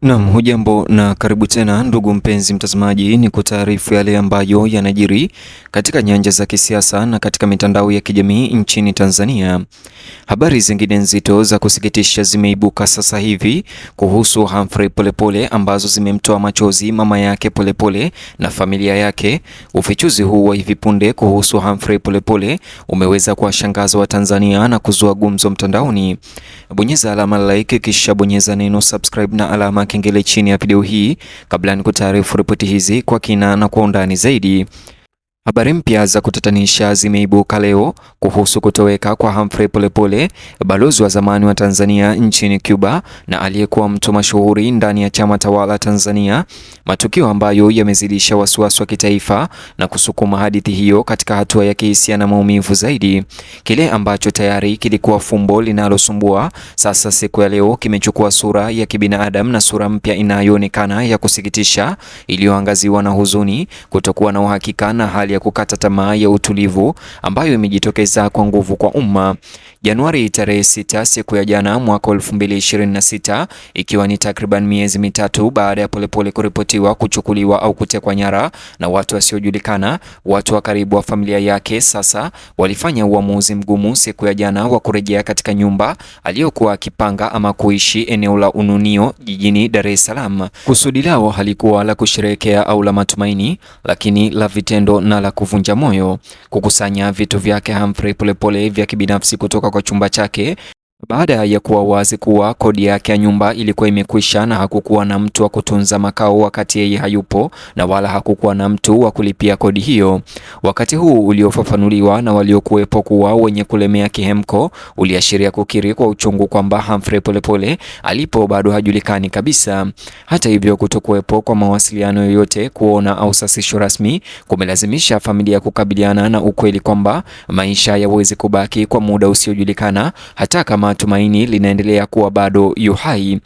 Naam, hujambo na karibu tena ndugu mpenzi mtazamaji, ni kutaarifu yale ambayo yanajiri katika nyanja za kisiasa na katika mitandao ya kijamii nchini Tanzania. Habari zingine nzito za kusikitisha zimeibuka sasa hivi kuhusu Humphrey Polepole ambazo zimemtoa machozi mama yake Polepole na familia yake. Ufichuzi huu wa hivi punde kuhusu Humphrey Polepole umeweza kuwashangaza Watanzania na kuzua gumzo mtandaoni. Bonyeza alama like kisha bonyeza neno subscribe na alama kengele chini ya video hii kabla ni kutaarifu ripoti hizi kwa kina na kwa undani zaidi. Habari mpya za kutatanisha zimeibuka leo kuhusu kutoweka kwa Humphrey Polepole, balozi wa zamani wa Tanzania nchini Cuba na aliyekuwa mtu mashuhuri ndani ya chama tawala Tanzania, matukio ambayo yamezidisha wasiwasi wa kitaifa na kusukuma hadithi hiyo katika hatua ya kihisia na maumivu zaidi. Kile ambacho tayari kilikuwa fumbo linalosumbua, sasa siku ya leo kimechukua sura ya kibinadamu na sura mpya inayoonekana ya kusikitisha, iliyoangaziwa na huzuni, kutokuwa na uhakika na hali ya kukata tamaa ya utulivu ambayo imejitokeza kwa nguvu kwa umma. Januari tarehe 6 siku ya jana mwaka 2026, ikiwa ni takriban miezi mitatu baada ya Polepole kuripotiwa kuchukuliwa au kutekwa nyara na watu wasiojulikana, watu wa karibu wa familia yake sasa walifanya uamuzi mgumu siku ya jana wa kurejea katika nyumba aliyokuwa akipanga ama kuishi eneo la Ununio jijini Dar es Salaam. Kusudi lao halikuwa la kusherehekea au la matumaini, lakini la vitendo na la kuvunja moyo: kukusanya vitu vyake Humphrey Polepole vya kibinafsi kutoka kwa chumba chake baada ya kuwa wazi kuwa kodi yake ya nyumba ilikuwa imekwisha na hakukuwa na mtu wa kutunza makao wakati yeye hayupo, na wala hakukuwa na mtu wa kulipia kodi hiyo. Wakati huu uliofafanuliwa na waliokuwepo kuwa wenye kulemea kihemko uliashiria kukiri kwa uchungu kwamba Humphrey Polepole alipo bado hajulikani kabisa. Hata hivyo, kutokuwepo kwa mawasiliano yoyote, kuona au sasisho rasmi kumelazimisha familia kukabiliana na ukweli kwamba maisha yawezi kubaki kwa muda usiojulikana hata kama tumaini linaendelea kuwa bado yu hai.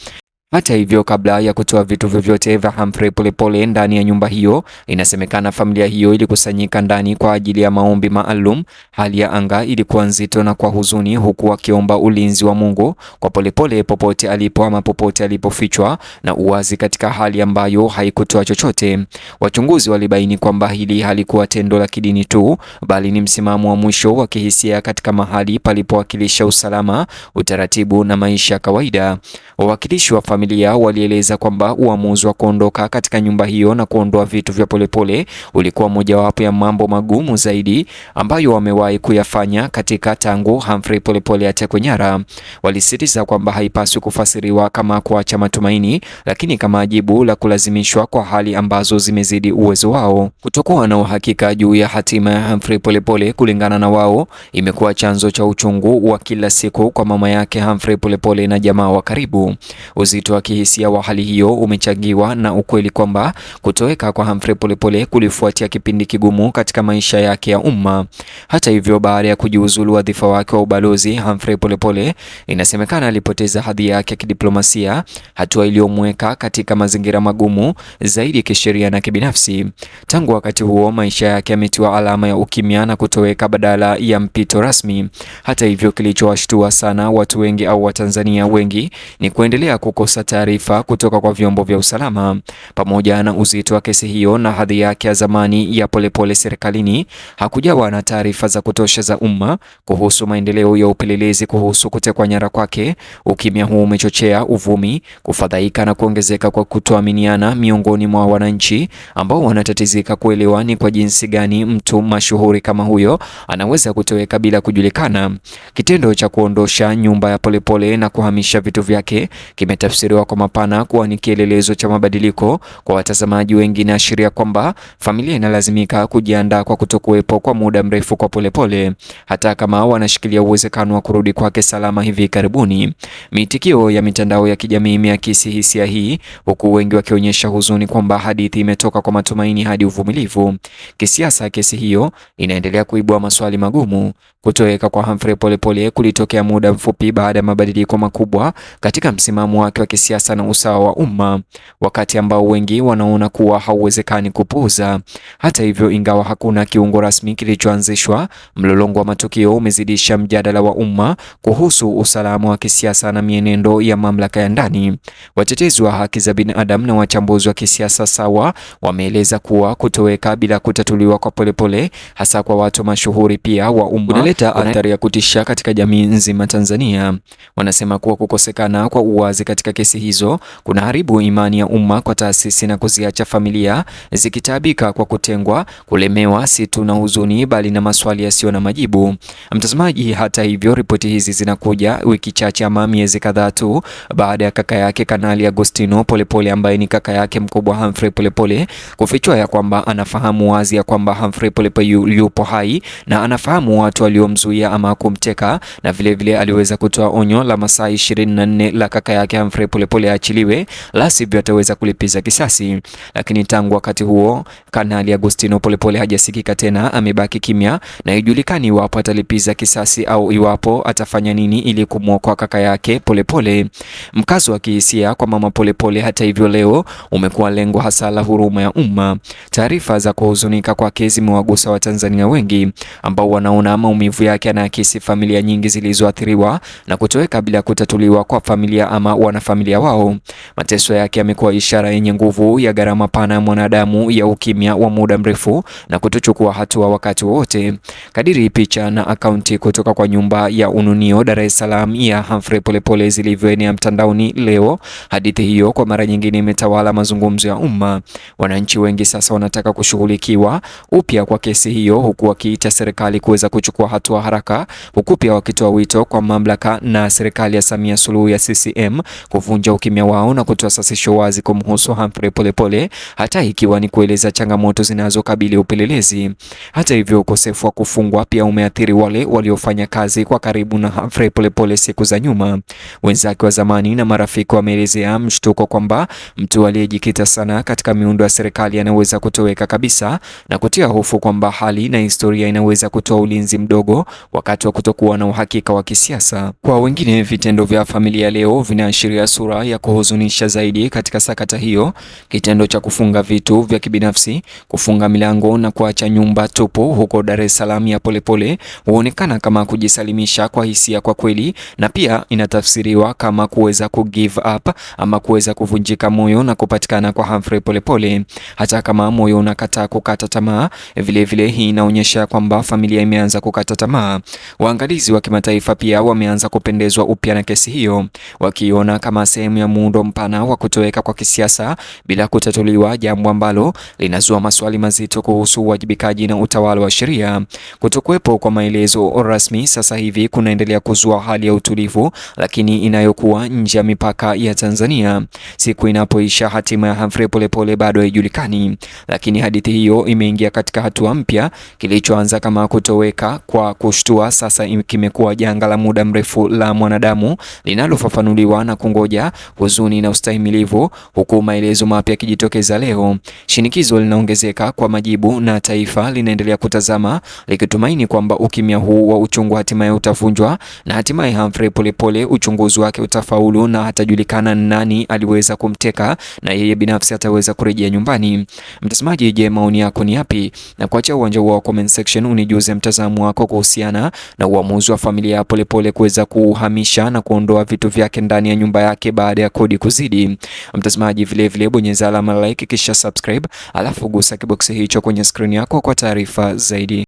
Hata hivyo, kabla ya kutoa vitu vyovyote vya Humphrey Polepole ndani ya nyumba hiyo, inasemekana familia hiyo ilikusanyika ndani kwa ajili ya maombi maalum. Hali ya anga ilikuwa nzito na kwa huzuni, huku wakiomba ulinzi wa Mungu kwa Polepole popote alipo ama popote alipofichwa, na uwazi katika hali ambayo haikutoa chochote. Wachunguzi walibaini kwamba hili halikuwa tendo la kidini tu, bali ni msimamo wa mwisho wa kihisia katika mahali palipowakilisha usalama, utaratibu na maisha ya kawaida. Wawakilishi wa familia walieleza kwamba uamuzi wa kuondoka katika nyumba hiyo na kuondoa vitu vya Polepole ulikuwa mojawapo ya mambo magumu zaidi ambayo wamewahi kuyafanya katika tangu Humphrey Polepole atekwe nyara. Walisisitiza kwamba haipaswi kufasiriwa kama kuacha matumaini, lakini kama jibu la kulazimishwa kwa hali ambazo zimezidi uwezo wao. Kutokuwa na uhakika juu ya hatima ya Humphrey Polepole, kulingana na wao, imekuwa chanzo cha uchungu wa kila siku kwa mama yake Humphrey Polepole na jamaa wa karibu. Uzito wa kihisia wa hali hiyo umechangiwa na ukweli kwamba kutoweka kwa Humphrey Polepole kulifuatia kipindi kigumu katika maisha yake ya umma. Hata hivyo, baada ya kujiuzulu wadhifa wake wa ubalozi, Humphrey Polepole inasemekana alipoteza hadhi yake ya kidiplomasia, hatua iliyomweka katika mazingira magumu zaidi kisheria na kibinafsi. Tangu wakati huo, maisha yake yametiwa alama ya ukimya na kutoweka badala ya mpito rasmi. Hata hivyo, kilichowashtua sana watu wengi au Watanzania wengi ni kuendelea kukosa taarifa kutoka kwa vyombo vya usalama. Pamoja na uzito wa kesi hiyo na hadhi yake ya zamani ya Polepole serikalini, hakujawa na taarifa za kutosha za umma kuhusu maendeleo ya upelelezi kuhusu kutekwa nyara kwake. Ukimya huu umechochea uvumi, kufadhaika na kuongezeka kwa kutoaminiana miongoni mwa wananchi ambao wanatatizika kuelewa ni kwa jinsi gani mtu mashuhuri kama huyo anaweza kutoweka bila kujulikana. Kitendo cha kuondosha nyumba ya Polepole na kuhamisha vitu vyake kimetafsiriwa kwa mapana kuwa ni kielelezo cha mabadiliko kwa watazamaji wengi, na ashiria kwamba familia inalazimika kujiandaa kwa kutokuwepo kwa muda mrefu kwa Polepole, hata kama wanashikilia uwezekano wa kurudi kwake salama hivi karibuni. Mitikio ya mitandao ya kijamii imeakisi hisia hii, huku wengi wakionyesha huzuni kwamba hadithi imetoka kwa matumaini hadi uvumilivu. Kisiasa, kesi hiyo inaendelea kuibua maswali magumu. Kutoweka kwa Humphrey Polepole kulitokea muda mfupi baada ya mabadiliko makubwa katika msimamo wake wa kisiasa na usawa wa umma, wakati ambao wengi wanaona kuwa hauwezekani kupuuza. Hata hivyo, ingawa hakuna kiungo rasmi kilichoanzishwa, mlolongo wa matukio umezidisha mjadala wa umma kuhusu usalama wa kisiasa na mienendo ya mamlaka ya ndani. Watetezi wa haki za binadamu na wachambuzi wa kisiasa sawa wameeleza kuwa kutoweka bila kutatuliwa kwa Polepole, hasa kwa watu mashuhuri pia wa umma, kunaleta athari ya kutisha katika jamii nzima Tanzania. Wanasema kuwa kukosekana kwa uwazi katika kesi hizo kunaharibu imani ya umma kwa taasisi na kuziacha familia zikitabika kwa kutengwa, kulemewa, si tu na huzuni bali na maswali yasiyo na majibu. Mtazamaji, hata hivyo, ripoti hizi zinakuja wiki chache ama miezi kadhaa tu baada ya kaka yake Kanali Agostino Polepole ambaye ni kaka yake mkubwa Humphrey Polepole kufichua ya kwamba anafahamu wazi ya kwamba Humphrey Polepole yupo hai na anafahamu watu waliomzuia ama kumteka, na vile aliweza kutoa onyo la masaa 24 la kaka yake Humphrey Polepole aachiliwe, la sivyo ataweza kulipiza kisasi. Lakini tangu wakati huo Kanali Agostino Polepole hajasikika tena, amebaki kimya na haijulikani iwapo atalipiza kisasi au iwapo atafanya nini ili kumwokoa kaka yake Polepole. Mkazo wa kihisia kwa mama Polepole, hata hivyo, leo umekuwa lengo hasa la huruma ya umma. Taarifa za kuhuzunika kwake zimewagusa Watanzania wengi ambao wanaona maumivu yake yanaakisi familia nyingi zilizoathiriwa na kutoweka bila kutatuliwa kwa familia ama wanafamilia wao. Mateso yake yamekuwa ishara yenye nguvu ya gharama pana ya mwanadamu ya ukimya wa muda mrefu na kutochukua hatua wakati wote. Kadiri picha na akaunti kutoka kwa nyumba ya Ununio Dar es Salaam ya Humphrey Polepole zilivyoenea mtandaoni leo, hadithi hiyo kwa mara nyingine imetawala mazungumzo ya umma. Wananchi wengi sasa wanataka kushughulikiwa upya kwa kesi hiyo, huku wakiita serikali kuweza kuchukua hatua haraka, huku pia wakitoa wito kwa mamlaka na serikali ya Samia Suluhu ya CCM kuvunja ukimya wao na kutoa sasisho wazi kumhusu Humphrey Polepole, hata ikiwa ni kueleza changamoto zinazokabili upelelezi. Hata hivyo, ukosefu wa kufungwa pia umeathiri wale waliofanya kazi kwa karibu na Humphrey Polepole siku za nyuma. Wenzake wa zamani na marafiki wameelezea mshtuko kwamba mtu aliyejikita sana katika miundo ya serikali anaweza kutoweka kabisa, na kutia hofu kwamba hali na historia inaweza kutoa ulinzi mdogo wakati wa kutokuwa na uhakika wa kisiasa. Kwa wengine, vitendo vya familia leo vinaashiria sura ya kuhuzunisha zaidi katika sakata hiyo. Kitendo cha kufunga vitu vya kibinafsi, kufunga milango na kuacha nyumba tupu huko Dar es Salaam ya Polepole huonekana kama kujisalimisha kwa hisia kwa kweli, na pia inatafsiriwa kama kuweza give up ama kuweza kuvunjika moyo na kupatikana kwa Humphrey Polepole. Hata kama moyo unakataa kukata tamaa, vile hii inaonyesha kwamba familia imeanza kukata tamaa. Waangalizi wa kimataifa pia wameanza kupendezwa upya na kesi hiyo, wakiona kama sehemu ya muundo mpana wa kutoweka kwa kisiasa bila kutatuliwa, jambo ambalo linazua maswali mazito kuhusu uwajibikaji na utawala wa sheria. Kutokuwepo kwa maelezo rasmi sasa hivi kunaendelea kuzua hali ya utulivu, lakini inayokuwa nje ya mipaka ya Tanzania. Siku inapoisha, hatima ya Humphrey Polepole bado haijulikani, lakini hadithi hiyo imeingia katika hatua mpya. Kilichoanza kama kutoweka kwa kushtua sasa kimekuwa janga la muda mrefu la mwanadamu linalofafanuliwa na kungoja, huzuni na ustahimilivu, huku maelezo mapya yakijitokeza leo. Shinikizo linaongezeka kwa majibu na taifa linaendelea kutazama likitumaini kwamba ukimya huu wa uchungu hatimaye utavunjwa na hatimaye Humphrey Polepole uchunguzi wake utafaulu na hatajulikana nani aliweza kumteka na yeye binafsi ataweza kurejea nyumbani. Mtazamaji, je, maoni yako ni yapi? Na kuacha uwanja wa comment section unijuze mtazamo wako kuhusiana na uamuzi wa familia ya Polepole kuweza kuhamisha na kuondoa vitu vyake ndani ya nyumba yake baada ya kodi kuzidi. Mtazamaji, vile bonyeza alama like kisha subscribe, alafu gusa kiboksi hicho kwenye screen yako kwa taarifa zaidi.